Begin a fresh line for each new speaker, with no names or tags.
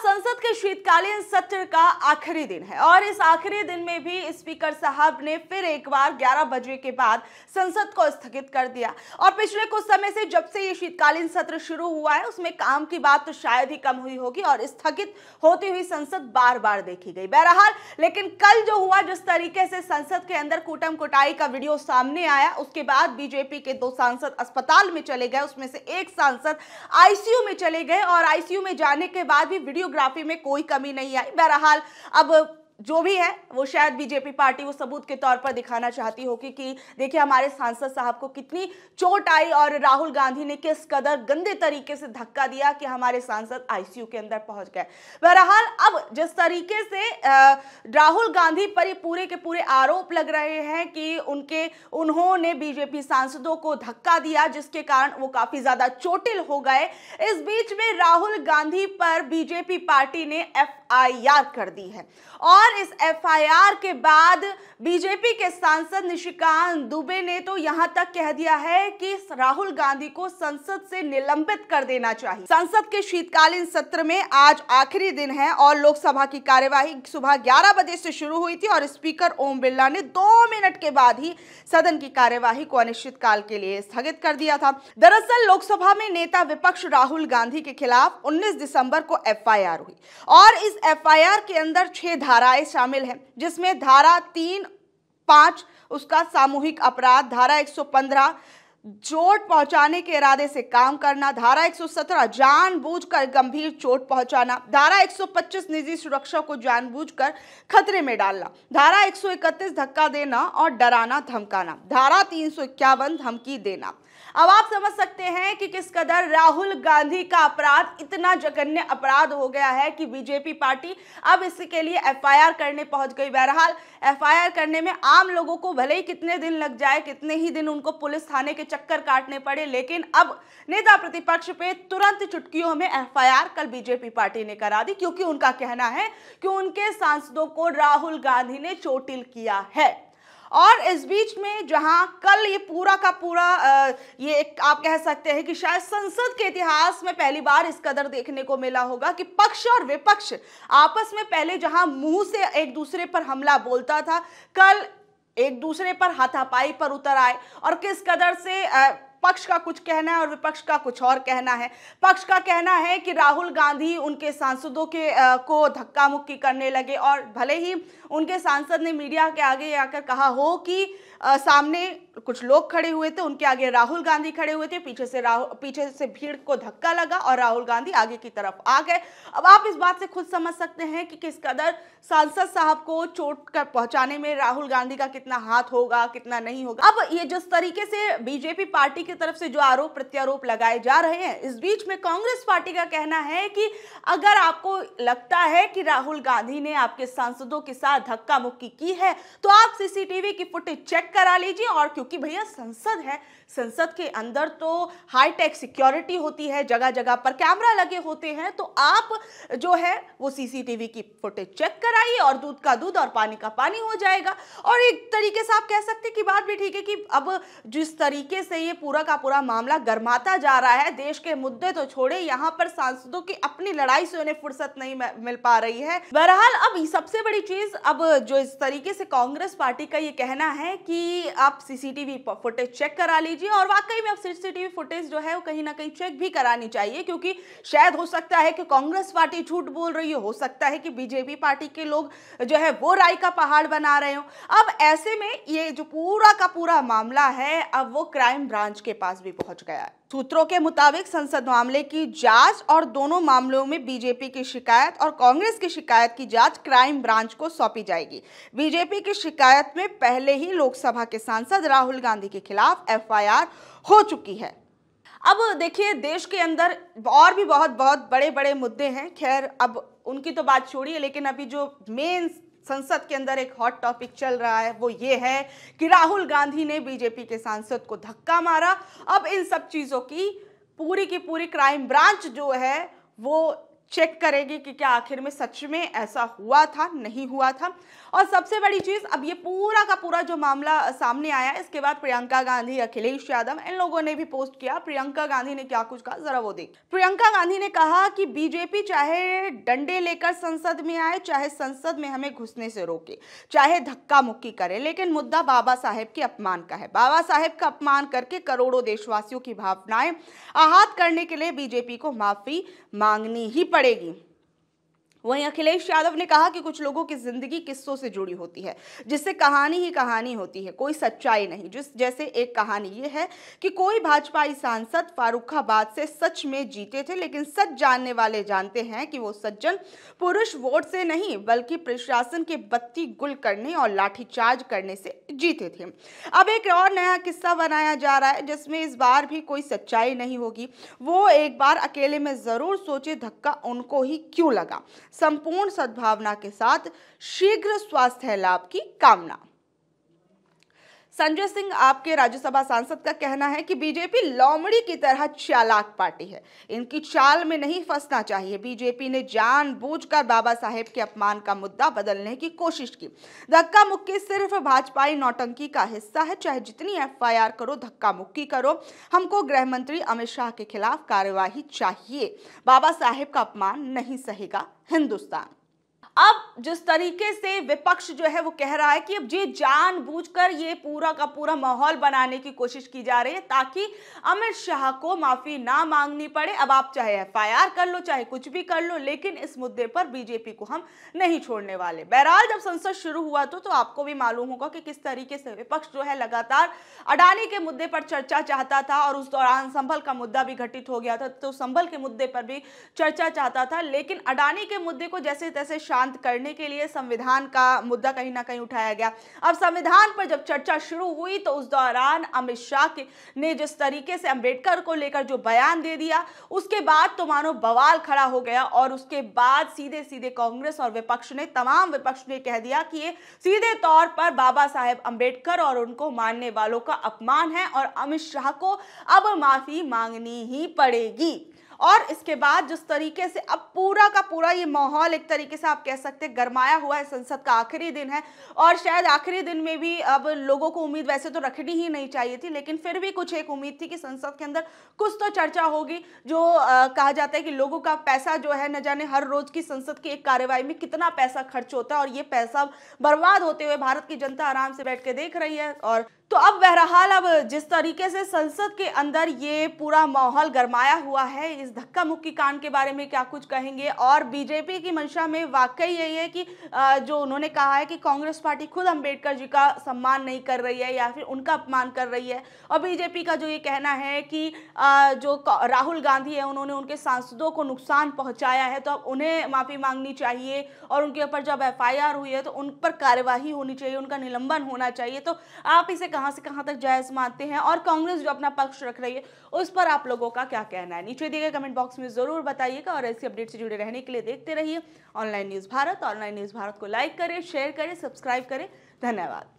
संसद के शीतकालीन सत्र का आखिरी दिन है और इस आखिरी दिन में भी स्पीकर साहब ने फिर एक बार 11 बजे के बाद संसद को स्थगित कर दिया। और पिछले कुछ समय से जब से ये शीतकालीन सत्र शुरू हुआ है उसमें काम की बात तो शायद ही कम हुई होगी और स्थगित होती हुई संसद बार बार देखी गई। बहरहाल लेकिन कल जो हुआ, जिस तरीके से संसद के अंदर कूटम कुटाई का वीडियो सामने आया, उसके बाद बीजेपी के 2 सांसद अस्पताल में चले गए, उसमें से एक सांसद आईसीयू में चले गए और आईसीयू में जाने के बाद भी वीडियोग्राफी में कोई कमी नहीं आई। बहरहाल अब जो भी है वो शायद बीजेपी पार्टी वो सबूत के तौर पर दिखाना चाहती होगी कि देखिए हमारे सांसद साहब को कितनी चोट आई और राहुल गांधी ने किस कदर गंदे तरीके से धक्का दिया कि हमारे सांसद आईसीयू के अंदर पहुंच गए। बहरहाल अब जिस तरीके से राहुल गांधी पर ये पूरे के पूरे आरोप लग रहे हैं कि उन्होंने बीजेपी सांसदों को धक्का दिया जिसके कारण वो काफी ज्यादा चोटिल हो गए। इस बीच में राहुल गांधी पर बीजेपी पार्टी ने एफआईआर कर दी है और इस एफआईआर के बाद बीजेपी के सांसद निशिकांत दुबे ने तो यहां तक कह दिया है कि राहुल गांधी को संसद से निलंबित कर देना चाहिए। संसद के शीतकालीन सत्र में आज आखिरी दिन है और लोकसभा की कार्यवाही सुबह 11 बजे से शुरू हुई थी और स्पीकर ओम बिरला ने 2 मिनट के बाद ही सदन की कार्यवाही को अनिश्चितकाल के लिए स्थगित कर दिया था। दरअसल लोकसभा में नेता विपक्ष राहुल गांधी के खिलाफ 19 दिसंबर को एफआईआर हुई और इस एफआईआर के अंदर 6 धाराएं शामिल हैं, जिसमें धारा 3-5 उसका सामूहिक अपराध, धारा 115 चोट पहुंचाने के इरादे से काम करना, धारा 117 जानबूझकर गंभीर चोट पहुंचाना, धारा 125 निजी सुरक्षा को जानबूझकर खतरे में डालना, धारा 131 धक्का देना और डराना धमकाना, धारा 351 धमकी देना। अब आप समझ सकते हैं कि किस कदर राहुल गांधी का अपराध इतना जघन्य अपराध हो गया है कि बीजेपी पार्टी अब इसके लिए एफआईआर करने पहुंच गई। बहरहाल एफआईआर करने में आम लोगों को भले ही कितने दिन लग जाए, कितने ही दिन उनको पुलिस थाने के चक्कर काटने पड़े, लेकिन अब नेता प्रतिपक्ष पे तुरंत चुटकियों में एफआईआर कल बीजेपी पार्टी ने करा दी, क्योंकि उनका कहना है कि उनके सांसदों को राहुल गांधी ने चोटिल किया है। और इस बीच में जहां कल ये पूरा का पूरा ये आप कह सकते हैं कि शायद संसद के इतिहास में पहली बार इस कदर देखने को मिला होगा कि पक्ष और विपक्ष आपस में पहले जहां मुंह से एक दूसरे पर हमला बोलता था, कल एक दूसरे पर हाथापाई पर उतर आए और किस कदर से पक्ष का कुछ कहना है और विपक्ष का कुछ और कहना है। पक्ष का कहना है कि राहुल गांधी उनके सांसदों को धक्का मुक्की करने लगे और भले ही उनके सांसद ने मीडिया के आगे आकर कहा हो कि सामने कुछ लोग खड़े हुए थे, उनके आगे राहुल गांधी खड़े हुए थे, पीछे से भीड़ को धक्का लगा और राहुल गांधी आगे की तरफ आ गए। अब आप इस बात से खुद समझ सकते हैं कि किस कदर सांसद साहब को चोट कर पहुंचाने में राहुल गांधी का कितना हाथ होगा, कितना नहीं होगा। अब ये जिस तरीके से बीजेपी पार्टी की तरफ से जो आरोप प्रत्यारोप लगाए जा रहे हैं, इस बीच में कांग्रेस पार्टी का कहना है कि अगर आपको लगता है कि राहुल गांधी ने आपके सांसदों के साथ धक्का मुक्की की है तो आप सीसीटीवी की फुटेज चेक करा लीजिए। और क्योंकि भैया संसद है, संसद के अंदर तो हाईटेक सिक्योरिटी होती है, जगह जगह पर कैमरा लगे होते हैं, तो आप जो है वो सीसीटीवी की फुटेज चेक कराइए और दूध का दूध और पानी का पानी हो जाएगा। और एक तरीके से आप कह सकते हैं कि बात भी ठीक है कि अब जिस तरीके से ये पूरा का पूरा मामला गर्माता जा रहा है, देश के मुद्दे तो छोड़े, यहाँ पर सांसदों की अपनी लड़ाई से उन्हें फुर्सत नहीं मिल पा रही है। बहरहाल अब सबसे बड़ी चीज अब जो इस तरीके से कांग्रेस पार्टी का ये कहना है कि आप सीसीटीवी फुटेज चेक करा लीजिए और वाकई में अब सीसीटीवी फुटेज जो है वो कहीं ना कहीं चेक भी करानी चाहिए, क्योंकि शायद हो सकता है कि कांग्रेस पार्टी झूठ बोल रही हो सकता है कि बीजेपी पार्टी के लोग जो है वो राई का पहाड़ बना रहे हो। अब ऐसे में ये जो पूरा का पूरा मामला है अब वो क्राइम ब्रांच के पास भी पहुंच गया है। सूत्रों के मुताबिक संसद मामले की जांच और दोनों मामलों में बीजेपी की शिकायत और कांग्रेस की शिकायत की जांच क्राइम ब्रांच को सौंपी जाएगी। बीजेपी की शिकायत में पहले ही लोकसभा के सांसद राहुल गांधी के खिलाफ एफआईआर हो चुकी है। अब देखिए देश के अंदर और भी बहुत बहुत बड़े बड़े मुद्दे हैं, खैर अब उनकी तो बात छोड़िए, लेकिन अभी जो मेन संसद के अंदर एक हॉट टॉपिक चल रहा है वो ये है कि राहुल गांधी ने बीजेपी के सांसद को धक्का मारा। अब इन सब चीजों की पूरी क्राइम ब्रांच जो है वो चेक करेगी कि क्या आखिर में सच में ऐसा हुआ था, नहीं हुआ था। और सबसे बड़ी चीज, अब ये पूरा का पूरा जो मामला सामने आया, इसके बाद प्रियंका गांधी, अखिलेश यादव, इन लोगों ने भी पोस्ट किया। प्रियंका गांधी ने क्या कुछ कहा, जरा वो देख। प्रियंका गांधी ने कहा कि बीजेपी चाहे डंडे लेकर संसद में आए, चाहे संसद में हमें घुसने से रोके, चाहे धक्का मुक्की करे, लेकिन मुद्दा बाबा साहेब के अपमान का है। बाबा साहेब का अपमान करके करोड़ों देशवासियों की भावनाएं आहत करने के लिए बीजेपी को माफी मांगनी ही पड़ेगी। वहीं अखिलेश यादव ने कहा कि कुछ लोगों की जिंदगी किस्सों से जुड़ी होती है, जिससे कहानी ही कहानी होती है, कोई सच्चाई नहीं। जैसे एक कहानी ये है कि कोई भाजपाई सांसद फारुखाबाद से सच में जीते थे, लेकिन सच जानने वाले जानते हैं कि वो सज्जन पुरुष वोट से नहीं बल्कि प्रशासन के बत्ती गुल करने और लाठीचार्ज करने से जीते थे। अब एक और नया किस्सा बनाया जा रहा है, जिसमें इस बार भी कोई सच्चाई नहीं होगी। वो एक बार अकेले में जरूर सोचे धक्का उनको ही क्यों लगा। संपूर्ण सद्भावना के साथ शीघ्र स्वास्थ्य लाभ की कामना। संजय सिंह, आपके राज्यसभा सांसद, का कहना है कि बीजेपी लोमड़ी की तरह चालाक पार्टी है, इनकी चाल में नहीं फंसना चाहिए। बीजेपी ने जानबूझकर बाबा साहेब के अपमान का मुद्दा बदलने की कोशिश की। धक्का मुक्की सिर्फ भाजपाई नौटंकी का हिस्सा है, चाहे जितनी एफआईआर करो, धक्का मुक्की करो, हमको गृह मंत्री अमित शाह के खिलाफ कार्यवाही चाहिए। बाबा साहेब का अपमान नहीं सहेगा हिंदुस्तान। अब जिस तरीके से विपक्ष जो है वो कह रहा है कि अब ये जानबूझकर ये पूरा का पूरा माहौल बनाने की कोशिश की जा रही है ताकि अमित शाह को माफी ना मांगनी पड़े। अब आप चाहे एफआईआर कर लो, चाहे कुछ भी कर लो, लेकिन इस मुद्दे पर बीजेपी को हम नहीं छोड़ने वाले। बहरहाल जब संसद शुरू हुआ तो आपको भी मालूम होगा कि किस तरीके से विपक्ष जो है लगातार अडानी के मुद्दे पर चर्चा चाहता था, और उस दौरान संभल का मुद्दा भी घटित हो गया था, तो संभल के मुद्दे पर भी चर्चा चाहता था। लेकिन अडानी के मुद्दे को जैसे तैसे करने के लिए संविधान का मुद्दा कहीं ना कहीं उठाया गया। अब संविधान पर जब चर्चा शुरू हुई तो उस दौरान अमित शाह ने जिस तरीके से अंबेडकर को लेकर जो बयान दे दिया, उसके बाद तो मानो बवाल खड़ा हो गया। और उसके बाद सीधे सीधे कांग्रेस और विपक्ष ने, तमाम विपक्ष ने कह दिया कि ये सीधे तौर पर बाबा साहेब अंबेडकर और उनको मानने वालों का अपमान है और अमित शाह को अब माफी मांगनी ही पड़ेगी। और इसके बाद जिस तरीके से अब पूरा का पूरा ये माहौल एक तरीके से आप कह सकते हैं गरमाया हुआ है। संसद का आखिरी दिन है और शायद आखिरी दिन में भी अब लोगों को उम्मीद वैसे तो रखनी ही नहीं चाहिए थी, लेकिन फिर भी कुछ एक उम्मीद थी कि संसद के अंदर कुछ तो चर्चा होगी। जो कहा जाता है कि लोगों का पैसा जो है, न जाने हर रोज की संसद की एक कार्यवाही में कितना पैसा खर्च होता है, और ये पैसा बर्बाद होते हुए भारत की जनता आराम से बैठ के देख रही है। और तो अब बहरहाल अब जिस तरीके से संसद के अंदर ये पूरा माहौल गरमाया हुआ है, इस धक्का मुक्की कांड के बारे में क्या कुछ कहेंगे। और बीजेपी की मंशा में वाकई यही है कि जो उन्होंने कहा है कि कांग्रेस पार्टी खुद अंबेडकर जी का सम्मान नहीं कर रही है या फिर उनका अपमान कर रही है, और बीजेपी का जो ये कहना है कि जो राहुल गांधी है उन्होंने उनके सांसदों को नुकसान पहुंचाया है, तो अब उन्हें माफी मांगनी चाहिए, और उनके ऊपर जब एफआईआर हुई है तो उन पर कार्यवाही होनी चाहिए, उनका निलंबन होना चाहिए। तो आप इसे कहां से कहां तक जायज मानते हैं, और कांग्रेस जो अपना पक्ष रख रही है उस पर आप लोगों का क्या कहना है, नीचे दिए गए कमेंट बॉक्स में जरूर बताइएगा। और ऐसी अपडेट से जुड़े रहने के लिए देखते रहिए online news Bharat. Online news Bharat को लाइक करें, शेयर करें, सब्सक्राइब करें। धन्यवाद।